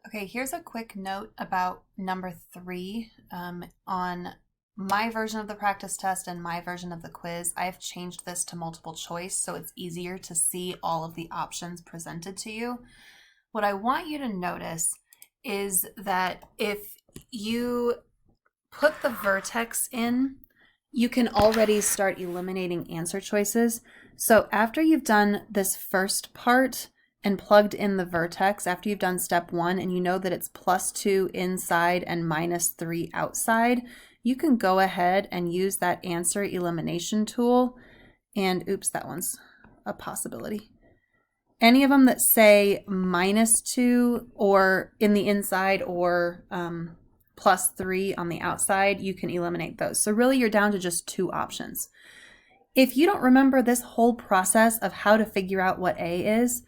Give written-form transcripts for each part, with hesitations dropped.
Okay, here's a quick note about number 3. On my version of the practice test and my version of the quiz, I've changed this to multiple choice so it's easier to see all of the options presented to you. What I want you to notice is that if you put the vertex in, you can already start eliminating answer choices. So after you've done this first part and plugged in the vertex, after you've done step 1 and you know that it's +2 inside and -3 outside, you can go ahead and use that answer elimination tool. And oops, that one's a possibility. Any of them that say -2 or in the inside or +3 on the outside, you can eliminate those. So really you're down to just 2 options. If you don't remember this whole process of how to figure out what A is,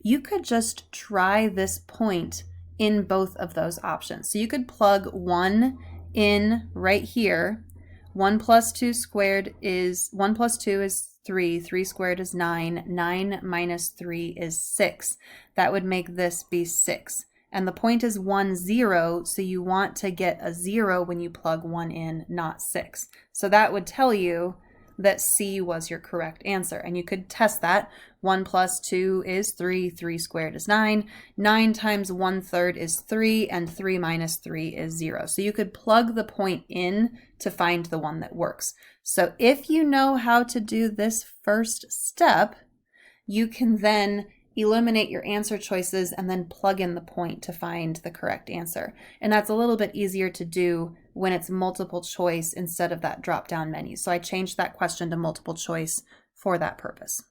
you could just try this point in both of those options. So you could plug 1 in right here. 1 + 2 squared is 1 + 2 is 3. 3 squared is 9. 9 minus 3 is 6. That would make this be 6. And the point is 1, 0, so you want to get a 0 when you plug 1 in, not 6. So that would tell you that C was your correct answer. And you could test that. 1 + 2 is 3. 3 squared is 9. 9 times 1/3 is 3, and 3 minus 3 is 0. So you could plug the point in to find the one that works. So if you know how to do this first step, you can then eliminate your answer choices and then plug in the point to find the correct answer. And that's a little bit easier to do when it's multiple choice instead of that drop-down menu. So I changed that question to multiple choice for that purpose.